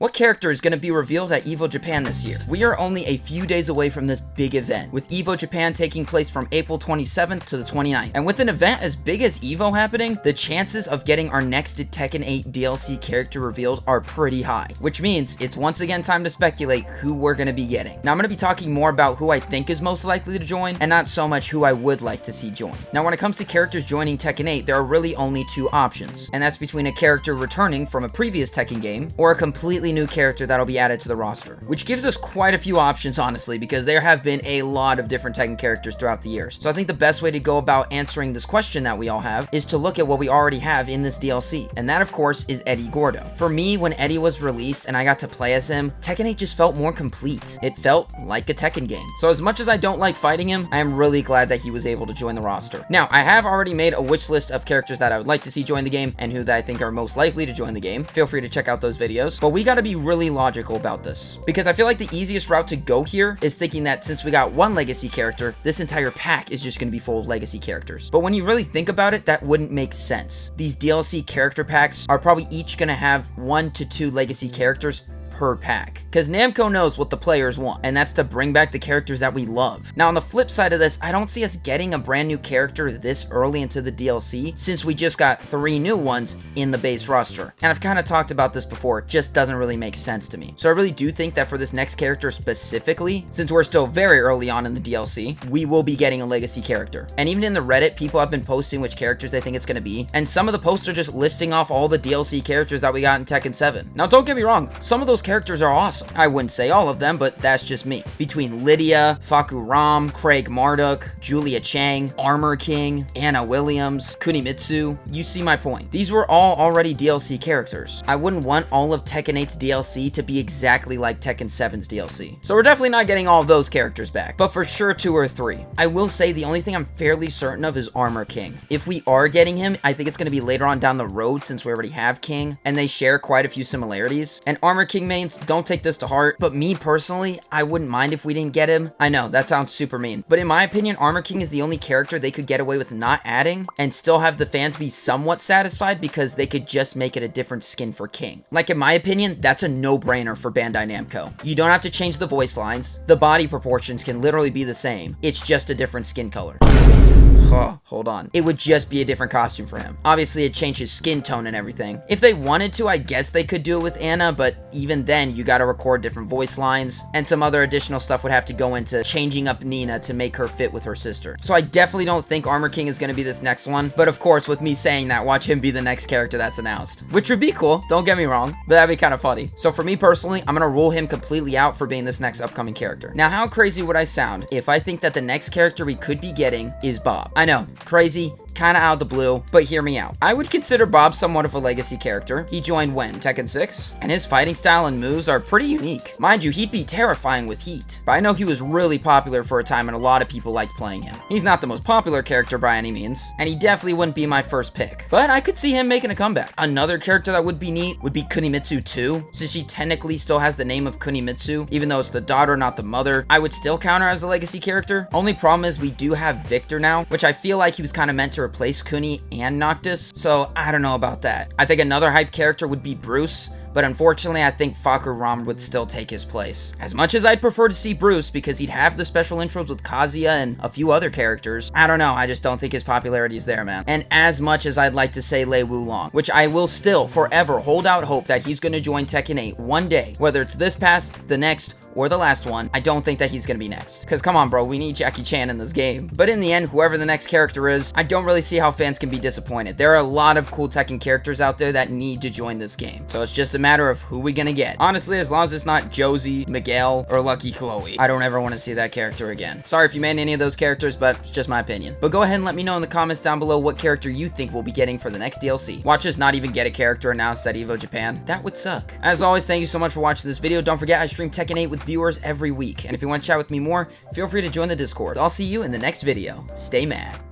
What character is going to be revealed at EVO Japan this year? We are only a few days away from this big event, with EVO Japan taking place from April 27th to the 29th. And with an event as big as EVO happening, the chances of getting our next Tekken 8 DLC character revealed are pretty high, which means it's once again time to speculate who we're going to be getting. Now I'm going to be talking more about who I think is most likely to join, and not so much who I would like to see join. Now when it comes to characters joining Tekken 8, there are really only two options, and that's between a character returning from a previous Tekken game, or a completely new character that'll be added to the roster, which gives us quite a few options, honestly, because there have been a lot of different Tekken characters throughout the years. So I think the best way to go about answering this question that we all have is to look at what we already have in this DLC, and that of course is Eddie Gordo. For me, when Eddie was released and I got to play as him, Tekken 8 just felt more complete. It felt like a Tekken game. So as much as I don't like fighting him, I am really glad that he was able to join the roster. Now, I have already made a wish list of characters that I would like to see join the game and who that I think are most likely to join the game. Feel free to check out those videos, but we gotta be really logical about this, because I feel like the easiest route to go here is thinking that since we got one legacy character, this entire pack is just going to be full of legacy characters. But when you really think about it, that wouldn't make sense. These DLC character packs are probably each going to have 1 to 2 legacy characters per pack, because Namco knows what the players want, and that's to bring back the characters that we love. Now on the flip side of this, I don't see us getting a brand new character this early into the DLC, since we just got 3 new ones in the base roster. And I've kind of talked about this before, it just doesn't really make sense to me. So I really do think that for this next character specifically, since we're still very early on in the DLC, we will be getting a legacy character. And even in the Reddit, people have been posting which characters they think it's going to be, and some of the posts are just listing off all the DLC characters that we got in Tekken 7. Now don't get me wrong, some of those characters are awesome. I wouldn't say all of them, but that's just me. Between Lydia, Faku Ram, Craig Marduk, Julia Chang, Armor King, Anna Williams, Kunimitsu, you see my point. These were all already DLC characters. I wouldn't want all of Tekken 8's DLC to be exactly like Tekken 7's DLC. So we're definitely not getting all of those characters back, but for sure 2 or 3. I will say the only thing I'm fairly certain of is Armor King. If we are getting him, I think it's going to be later on down the road, since we already have King, and they share quite a few similarities. And Armor King mains, don't take this to heart, but me personally, I wouldn't mind if we didn't get him. I know, that sounds super mean, but in my opinion, Armor King is the only character they could get away with not adding and still have the fans be somewhat satisfied, because they could just make it a different skin for King. Like, in my opinion, that's a no-brainer for Bandai Namco. You don't have to change the voice lines, the body proportions can literally be the same, it's just a different skin color. Oh, hold on. It would just be a different costume for him. Obviously, it changed his skin tone and everything. If they wanted to, I guess they could do it with Anna, but even then, you gotta record different voice lines, and some other additional stuff would have to go into changing up Nina to make her fit with her sister. So I definitely don't think Armor King is gonna be this next one, but of course, with me saying that, watch him be the next character that's announced. Which would be cool, don't get me wrong, but that'd be kind of funny. So for me personally, I'm gonna rule him completely out for being this next upcoming character. Now, how crazy would I sound if I think that the next character we could be getting is Bob? I know, crazy, kind of out of the blue, but hear me out. I would consider Bob somewhat of a legacy character. He joined when? Tekken 6? And his fighting style and moves are pretty unique. Mind you, he'd be terrifying with heat, but I know he was really popular for a time and a lot of people liked playing him. He's not the most popular character by any means, and he definitely wouldn't be my first pick, but I could see him making a comeback. Another character that would be neat would be Kunimitsu 2, since she technically still has the name of Kunimitsu, even though it's the daughter, not the mother. I would still count her as a legacy character. Only problem is we do have Victor now, which I feel like he was kind of meant to replace Kuni and Noctis, so I don't know about that. I think another hype character would be Bruce, but unfortunately, I think Faku Ram would still take his place. As much as I'd prefer to see Bruce, because he'd have the special intros with Kazuya and a few other characters, I don't know, I just don't think his popularity is there, man. And as much as I'd like to say Lei Wulong, which I will still forever hold out hope that he's going to join Tekken 8 one day, whether it's this pass, the next, or the last one, I don't think that he's gonna be next. Because come on, bro, we need Jackie Chan in this game. But in the end, whoever the next character is, I don't really see how fans can be disappointed. There are a lot of cool Tekken characters out there that need to join this game. So it's just a matter of who we gonna get. Honestly, as long as it's not Josie, Miguel, or Lucky Chloe, I don't ever want to see that character again. Sorry if you made any of those characters, but it's just my opinion. But go ahead and let me know in the comments down below what character you think we'll be getting for the next DLC. Watch us not even get a character announced at EVO Japan. That would suck. As always, thank you so much for watching this video. Don't forget, I stream Tekken 8 with viewers every week. And if you want to chat with me more, feel free to join the Discord. I'll see you in the next video. Stay mad.